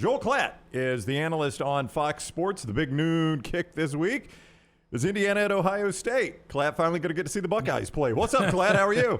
Joel Klatt is the analyst on Fox Sports. The big noon kick this week is Indiana at Ohio State. Klatt finally going to get to see the Buckeyes play. What's up, Klatt? How are you?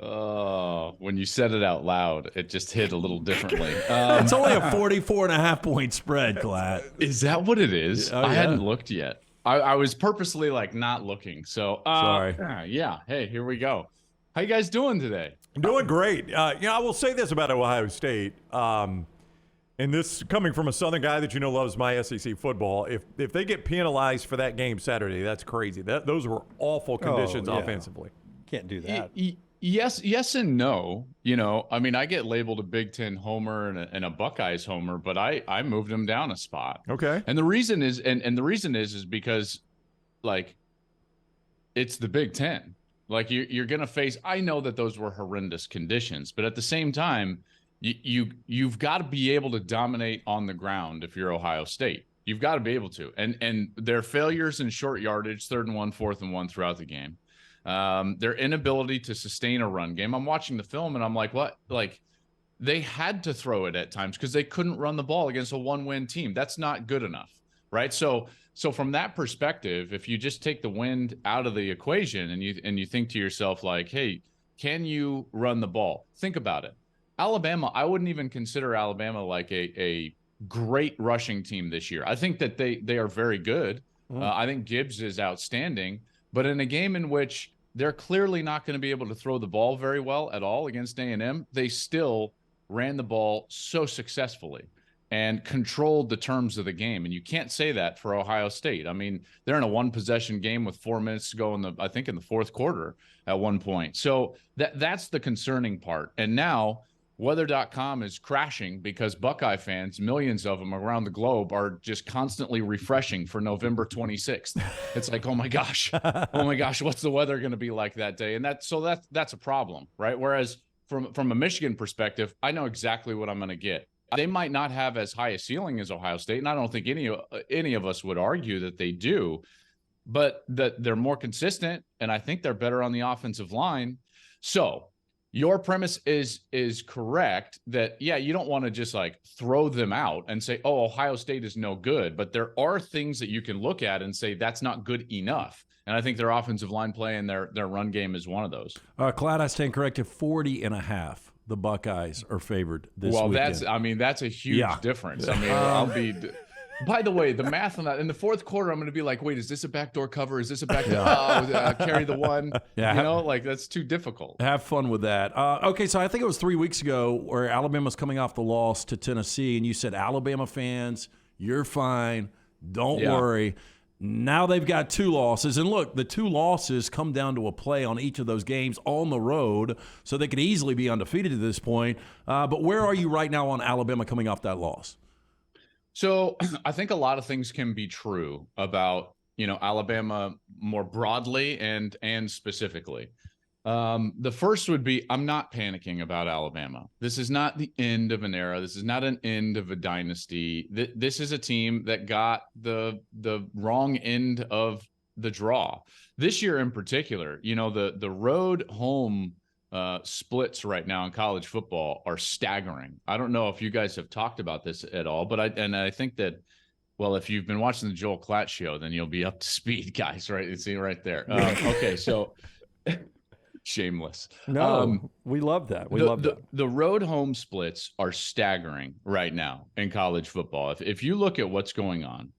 Oh, when you said it out loud, it just hit a little differently. It's only a 44.5-point spread, Klatt. Is that what it is? Oh, I yeah. hadn't looked yet. I was purposely not looking. So Sorry. Yeah. Hey, here we go. How you guys doing today? Doing great. I will say this about Ohio State. And this coming from a Southern guy that loves my SEC football. If they get penalized for that game Saturday, that's crazy. Those were awful conditions offensively. Can't do that. Yes and no. I get labeled a Big Ten homer and a Buckeyes homer, but I moved them down a spot. Okay. And the reason is, and the reason is because, it's the Big Ten. You're going to face. I know that those were horrendous conditions, but at the same time, you've got to be able to dominate on the ground if you're Ohio State. You've got to be able to. And their failures in short yardage, 3rd and 1, 4th and 1 throughout the game. Their inability to sustain a run game. I'm watching the film and I'm like, what? They had to throw it at times because they couldn't run the ball against a 1-win team. That's not good enough, right? So from that perspective, if you just take the wind out of the equation and you think to yourself hey, can you run the ball? Think about it. Alabama, I wouldn't even consider Alabama a great rushing team this year. I think that they are very good. I think Gibbs is outstanding, but in a game in which they're clearly not going to be able to throw the ball very well at all against A&M, they still ran the ball so successfully and controlled the terms of the game. And you can't say that for Ohio State. They're in a 1-possession game with 4 minutes to go in the 4th quarter at one point. So that's the concerning part. And now weather.com is crashing because Buckeye fans, millions of them around the globe, are just constantly refreshing for November 26th. It's oh my gosh, what's the weather going to be like that day? And that's a problem, right? Whereas from a Michigan perspective, I know exactly what I'm going to get. They might not have as high a ceiling as Ohio State, and I don't think any of us would argue that they do, but that they're more consistent, and I think they're better on the offensive line. So your premise is correct that, you don't want to just throw them out and say, oh, Ohio State is no good. But there are things that you can look at and say that's not good enough. And I think their offensive line play and their run game is one of those. Klatt, I stand corrected, 40.5. The Buckeyes are favored this weekend. Well, that's a huge difference. I'll be... By the way, the math on that, in the 4th quarter, I'm going to be wait, is this a backdoor cover? Is this a backdoor? Carry the one? Yeah, that's too difficult. Have fun with that. Okay, so I think it was 3 weeks ago where Alabama's coming off the loss to Tennessee, and you said, Alabama fans, you're fine. Don't worry. Now they've got 2 losses. And look, the 2 losses come down to a play on each of those games on the road, so they could easily be undefeated at this point. But where are you right now on Alabama coming off that loss? So I think a lot of things can be true about, Alabama more broadly and specifically. The first would be, I'm not panicking about Alabama. This is not the end of an era. This is not an end of a dynasty. This is a team that got the wrong end of the draw. This year in particular, the road home splits right now in college football are staggering. I don't know if you guys have talked about this at all, but I think that, well, if you've been watching the Joel Klatt show, then you'll be up to speed, guys, right? It's right there. Okay, so shameless. No, we love that. We love that. The road home splits are staggering right now in college football. If you look at what's going on,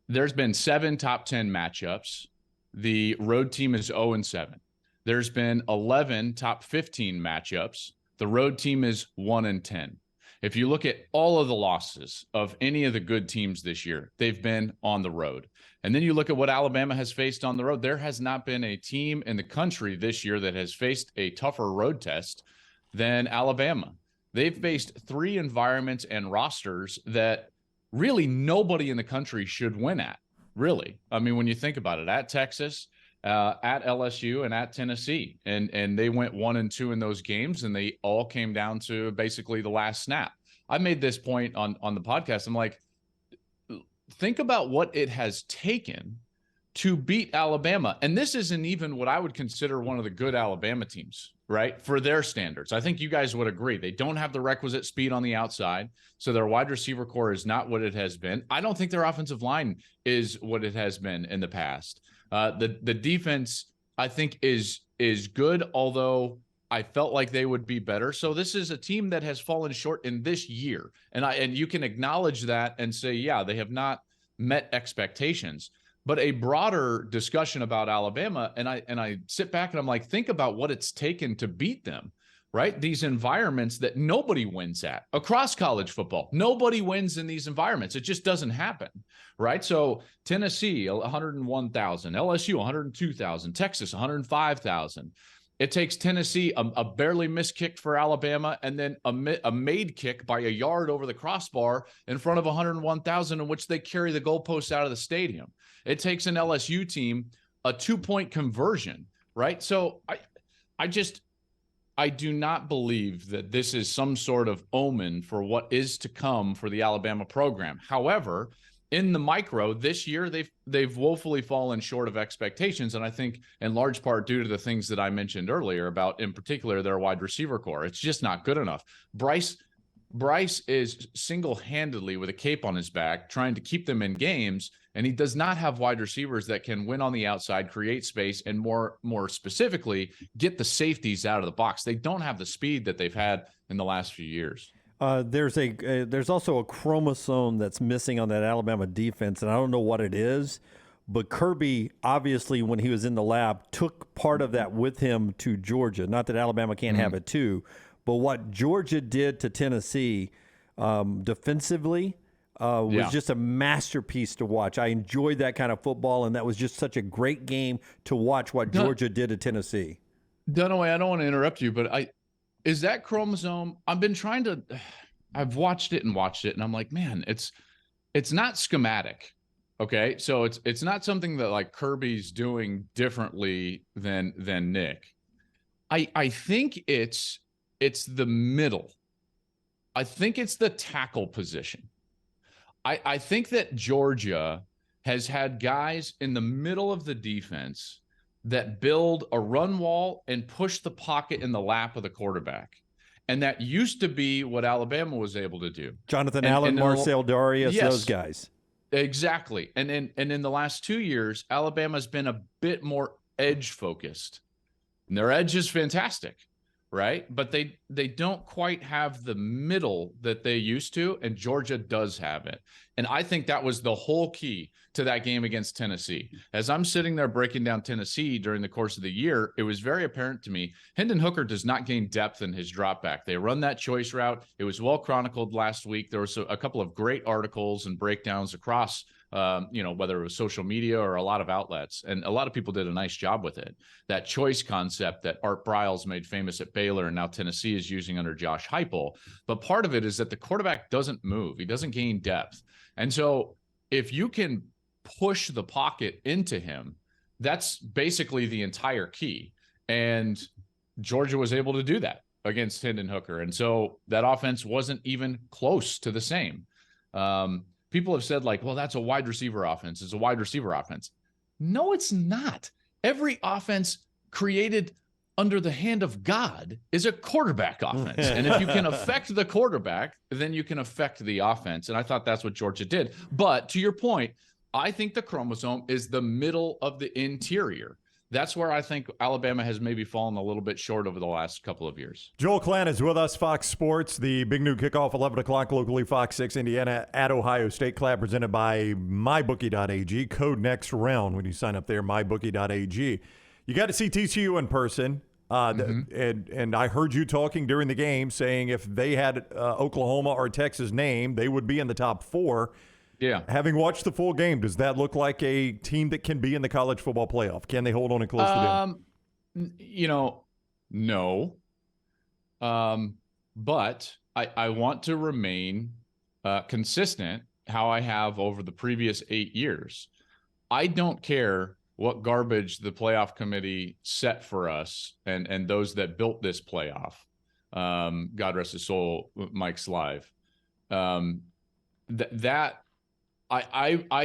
there's been 7 top 10 matchups. The road team is 0-7. There's been 11 top 15 matchups. The road team is 1-10. If you look at all of the losses of any of the good teams this year, they've been on the road. And then you look at what Alabama has faced on the road. There has not been a team in the country this year that has faced a tougher road test than Alabama. They've faced 3 environments and rosters that really nobody in the country should win at, really. When you think about it, at Texas, at LSU, and at Tennessee, and they went 1-2 in those games, and they all came down to basically the last snap. I made this point on the podcast. I'm like, think about what it has taken to beat Alabama, and this isn't even what I would consider one of the good Alabama teams right, for their standards. I think you guys would agree. They don't have the requisite speed on the outside, so their wide receiver core is not what it has been. I don't think their offensive line is what it has been in the past. The defense, I think, is good, although I felt like they would be better. So this is a team that has fallen short in this year, and you can acknowledge that and say, yeah, they have not met expectations. But a broader discussion about Alabama, and I sit back and I'm like, think about what it's taken to beat them, right? These environments that nobody wins at across college football. Nobody wins in these environments. It just doesn't happen, right? So Tennessee, 101,000, LSU, 102,000, Texas, 105,000. It takes Tennessee a barely missed kick for Alabama, and then a made kick by a yard over the crossbar in front of 101,000, in which they carry the goalposts out of the stadium. It takes an LSU team a 2-point conversion, right? So I do not believe that this is some sort of omen for what is to come for the Alabama program. However, in the micro this year, they've woefully fallen short of expectations, and I think in large part due to the things that I mentioned earlier about, in particular, their wide receiver core. It's just not good enough. Bryce is single-handedly with a cape on his back trying to keep them in games, and he does not have wide receivers that can win on the outside, create space, and more specifically, get the safeties out of the box. They don't have the speed that they've had in the last few years. There's also a chromosome that's missing on that Alabama defense, and I don't know what it is, but Kirby, obviously, when he was in the lab, took part of that with him to Georgia. Not that Alabama can't have it too, but what Georgia did to Tennessee defensively was just a masterpiece to watch. I enjoyed that kind of football, and that was just such a great game to watch what Georgia did to Tennessee. Dunaway, I don't want to interrupt you, but is that chromosome? I've watched it, and I'm like, man, it's not schematic. Okay. So it's not something that like Kirby's doing differently than Nick. I think it's the middle. I think it's the tackle position. I think that Georgia has had guys in the middle of the defense that build a run wall and push the pocket in the lap of the quarterback. And that used to be what Alabama was able to do. Jonathan Allen, Marcel Darius, those guys. Exactly. And in the last 2 years, Alabama's been a bit more edge focused. And their edge is fantastic, right? But they don't quite have the middle that they used to, and Georgia does have it. And I think that was the whole key to that game against Tennessee. As I'm sitting there breaking down Tennessee during the course of the year, it was very apparent to me, Hendon Hooker does not gain depth in his drop back. They run that choice route. It was well chronicled last week. There was a couple of great articles and breakdowns across whether it was social media or a lot of outlets. And a lot of people did a nice job with it. That choice concept that Art Briles made famous at Baylor and now Tennessee is using under Josh Heupel. But part of it is that the quarterback doesn't move. He doesn't gain depth. And so if you can push the pocket into him, that's basically the entire key. And Georgia was able to do that against Hendon Hooker. And so that offense wasn't even close to the same. People have said like, well, that's a wide receiver offense. It's a wide receiver offense. No, it's not. Every offense created under the hand of God is a quarterback offense. And if you can affect the quarterback, then you can affect the offense. And I thought that's what Georgia did. But to your point, I think the chromosome is the middle of the interior. That's where I think Alabama has maybe fallen a little bit short over the last couple of years. Joel Klatt is with us, Fox Sports. The big new kickoff, 11 o'clock locally, Fox 6, Indiana at Ohio State. Klatt presented by MyBookie.ag. Code next round when you sign up there, MyBookie.ag. You got to see TCU in person. And I heard you talking during the game saying if they had Oklahoma or Texas named, they would be in the top 4. Yeah. Having watched the full game, does that look like a team that can be in the college football playoff? Can they hold on and close to them? No. But I want to remain consistent how I have over the previous 8 years. I don't care what garbage the playoff committee set for us and those that built this playoff. God rest his soul, Mike's live. I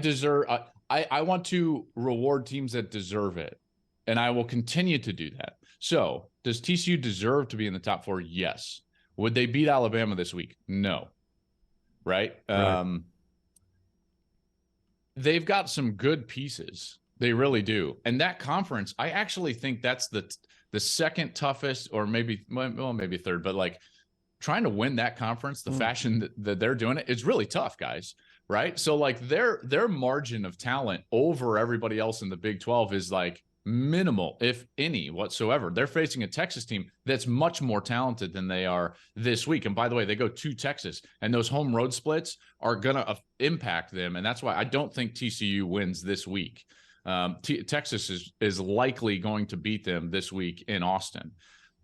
deserve. I want to reward teams that deserve it, and I will continue to do that. So Does TCU deserve to be in the top 4? Yes. Would they beat Alabama this week? No. Right? They've got some good pieces. They really do. And that conference, I actually think that's the second toughest, or maybe third, but like trying to win that conference, the fashion that they're doing it's really tough, guys. Right. So like their margin of talent over everybody else in the Big 12 is like minimal, if any whatsoever. They're facing a Texas team that's much more talented than they are this week. And by the way, they go to Texas, and those home road splits are going to impact them. And that's why I don't think TCU wins this week. Texas is likely going to beat them this week in Austin.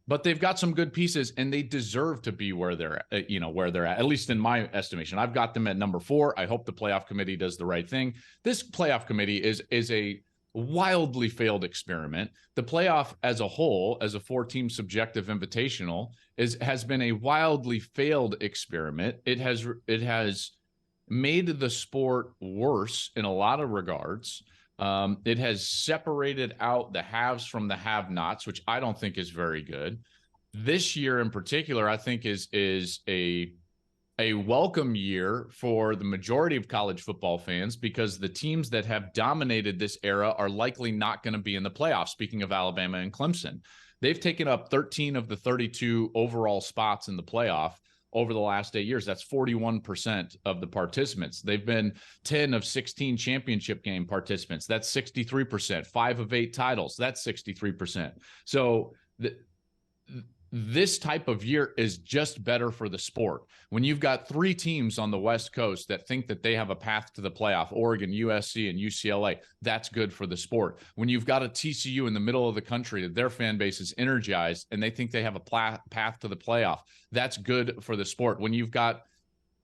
But they've got some good pieces, and they deserve to be where they're at least in my estimation. I've got them at number 4. I hope the playoff committee does the right thing. This playoff committee is a wildly failed experiment. The playoff as a whole, as a 4-team subjective invitational, has been a wildly failed experiment. It has made the sport worse in a lot of regards. It has separated out the haves from the have-nots, which I don't think is very good. This year in particular, I think is a welcome year for the majority of college football fans, because the teams that have dominated this era are likely not going to be in the playoffs. Speaking of Alabama and Clemson, they've taken up 13 of the 32 overall spots in the playoff over the last 8 years. That's 41% of the participants. They've been 10 of 16 championship game participants. That's 63%. 5 of 8 titles. That's 63%. So this type of year is just better for the sport. When you've got 3 teams on the West Coast that think that they have a path to the playoff, Oregon, USC, and UCLA, that's good for the sport. When you've got a TCU in the middle of the country that their fan base is energized and they think they have a path to the playoff, that's good for the sport. When you've got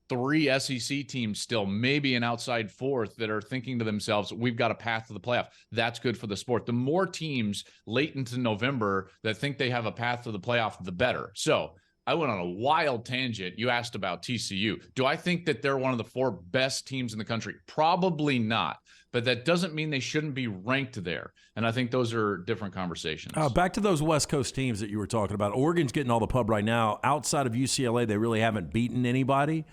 3 SEC teams still, maybe an outside 4th, that are thinking to themselves, we've got a path to the playoff, that's good for the sport. The more teams late into November that think they have a path to the playoff, the better. So I went on a wild tangent. You asked about TCU. Do I think that they're one of the 4 best teams in the country? Probably not. But that doesn't mean they shouldn't be ranked there. And I think those are different conversations. Back to those West Coast teams that you were talking about. Oregon's getting all the pub right now. Outside of UCLA, they really haven't beaten anybody.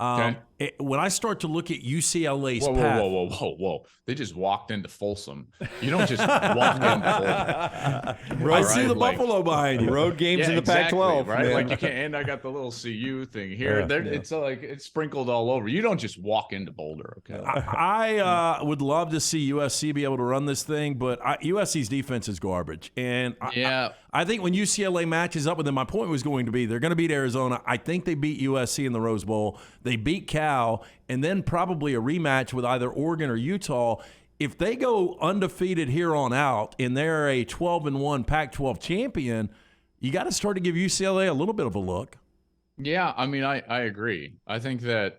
Okay. When I start to look at UCLA's path, whoa! They just walked into Folsom. You don't just walk into Folsom. I see the Buffalo behind you. Road games in the Pac-12, right? man. Like you can't. And I got the little CU thing here. It's like it's sprinkled all over. You don't just walk into Boulder. Okay. I would love to see USC be able to run this thing, but USC's defense is garbage. And I think when UCLA matches up with them, my point was going to be they're going to beat Arizona. I think they beat USC in the Rose Bowl. They beat Cal, and then probably a rematch with either Oregon or Utah. If they go undefeated here on out and they're a 12-1 Pac-12 champion, you got to start to give UCLA a little bit of a look. Yeah, I mean, I agree. I think that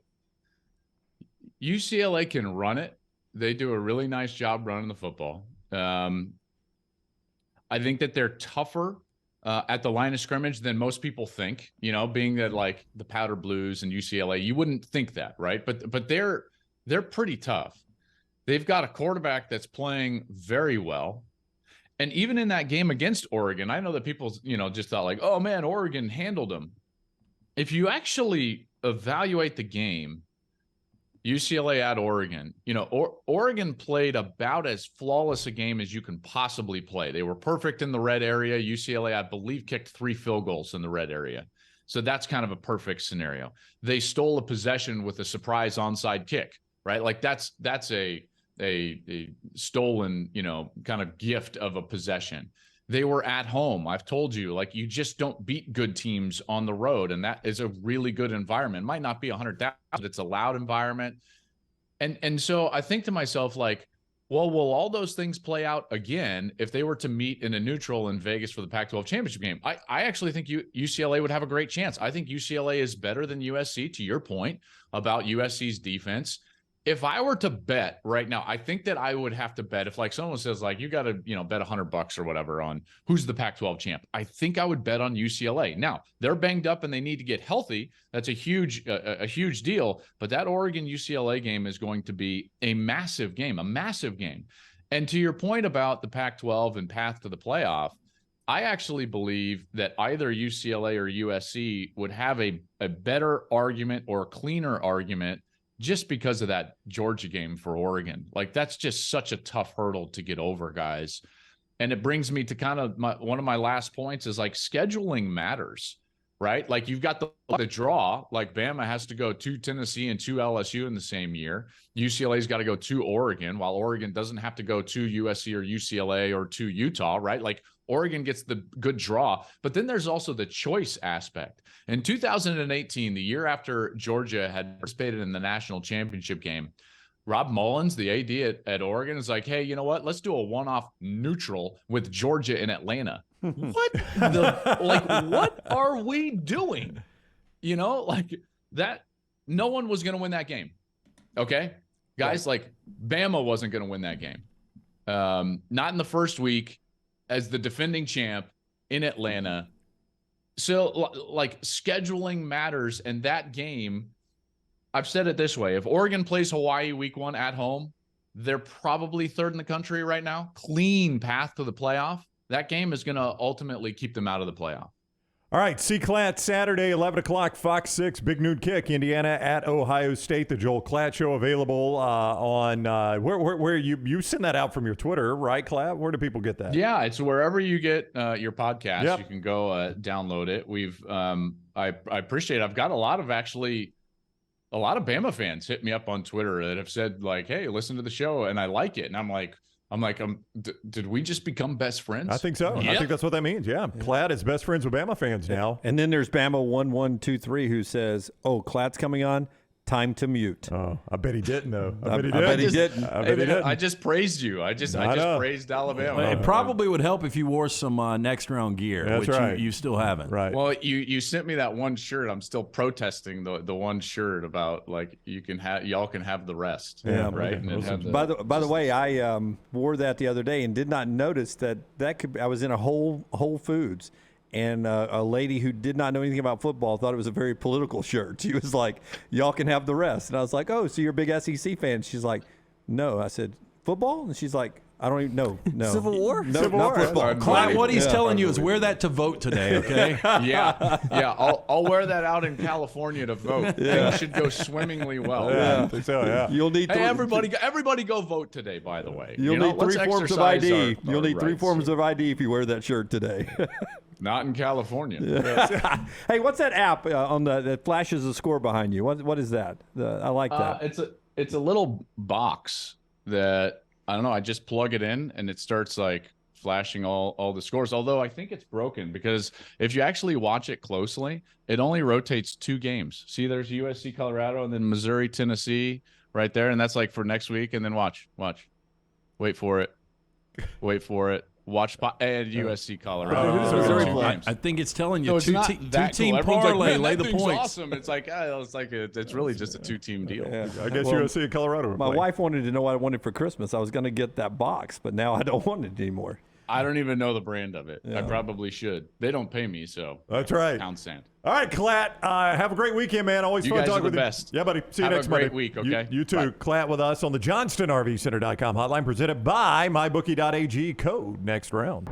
UCLA can run it. They do a really nice job running the football. I think that they're tougher at the line of scrimmage than most people think, being that like the Powder Blues and UCLA, you wouldn't think that, right? But they're pretty tough. They've got a quarterback that's playing very well. And even in that game against Oregon, I know that people, just thought like, oh man, Oregon handled them. If you actually evaluate the game, UCLA at Oregon, Oregon played about as flawless a game as you can possibly play. They were perfect in the red area. UCLA, I believe, kicked 3 field goals in the red area. So that's kind of a perfect scenario. They stole a possession with a surprise onside kick, right? Like that's a stolen, kind of gift of a possession. They were at home. I've told you, like, you just don't beat good teams on the road. And that is a really good environment. It might not be 100,000, but it's a loud environment. And so I think to myself, like, well, will all those things play out again if they were to meet in a neutral in Vegas for the Pac-12 championship game? I actually think UCLA would have a great chance. I think UCLA is better than USC, to your point about USC's defense. If I were to bet right now, I think that I would have to bet if like someone says like, you got to, bet $100 or whatever on who's the Pac-12 champ. I think I would bet on UCLA. Now they're banged up and they need to get healthy. That's a huge deal. But that Oregon UCLA game is going to be a massive game. And to your point about the Pac-12 and path to the playoff, I actually believe that either UCLA or USC would have a better argument or a cleaner argument just because of that Georgia game for Oregon. Like, that's just such a tough hurdle to get over, guys. And it brings me to kind of one of my last points is like scheduling matters, right? Like, you've got the draw, like Bama has to go to Tennessee and to LSU in the same year. UCLA's got to go to Oregon, while Oregon doesn't have to go to USC or UCLA or to Utah, right? Like, Oregon gets the good draw, but then there's also the choice aspect. In 2018, the year after Georgia had participated in the national championship game, Rob Mullins, the AD at Oregon, is like, hey, you know what? Let's do a one-off neutral with Georgia and Atlanta. What are we doing? You know, like that. No one was going to win that game. Okay, guys, like Bama wasn't going to win that game. Not in the first week as the defending champ in Atlanta. So like scheduling matters, and that game, I've said it this way. If Oregon plays Hawaii week 1 at home, they're probably third in the country right now. Clean path to the playoff. That game is going to ultimately keep them out of the playoff. All right, see Klatt Saturday, 11 o'clock, Fox 6, big noon kick, Indiana at Ohio State. The Joel Klatt Show available on where you send that out from your Twitter, right, Klatt? Where do people get that? Yeah, it's wherever you get your podcast. Yep. You can go download it. We've I appreciate it. I've got a lot of Bama fans hit me up on Twitter that have said like, "Hey, listen to the show," and I like it. And I'm like, did we just become best friends? I think so. Yep. I think that's what that means. Yeah. Klatt is best friends with Bama fans now. And then there's Bama 1123 who says, "Oh, Klatt's coming on. Time to mute." Oh, I bet he didn't though. I bet he didn't. I just praised you. I just praised Alabama. It probably would help if you wore some next round gear, That's which right. you still haven't. Right. Well, you sent me that one shirt. I'm still protesting the one shirt about like y'all can have the rest. Yeah, right. okay. And it had By the way, I wore that the other day and did not notice that I was in a Whole Foods. And a lady who did not know anything about football thought it was a very political shirt. She was like, "Y'all can have the rest." And I was like, "Oh, so you're a big SEC fan?" She's like, "No." I said, "Football?" And she's like, "I don't even know." No. Civil War? No, Civil not War. football. Klatt, what he's telling you is wear that to vote today, okay? yeah. I'll wear that out in California to vote. Things should go swimmingly well. Yeah, I think so, yeah. You'll need Hey, everybody go vote today, by the way. You'll need let's 3 forms of exercise ID. our You'll need 3 rights forms here. of ID if you wear that shirt today. Not in California. Hey, what's that app on that flashes the score behind you? What is that? I like that. It's a little box that I don't know. I just plug it in and it starts like flashing all the scores. Although I think it's broken because if you actually watch it closely, it only rotates 2 games. See, there's USC Colorado and then Missouri Tennessee right there, and that's like for next week. And then watch, wait for it. Watch and USC Colorado. Missouri Two play? games. I think it's telling So you it's two not team that cool. Everyone's parlay, like, lay "Man, the that thing's points. awesome." It's like it's really just a 2-team deal. I guess USC and Colorado. My wife wanted to know what I wanted for Christmas. I was going to get that box, but now I don't want it anymore. I don't even know the brand of it. I probably should. They don't pay me, so That's right. pound sand. All right, Klatt. Have a great weekend, man. Always You fun guys are talking the with you. best. Yeah, buddy. See you Have a next great Monday. week, okay? You too. Bye. Klatt with us on the JohnstonRVCenter.com hotline presented by MyBookie.ag. Code next round.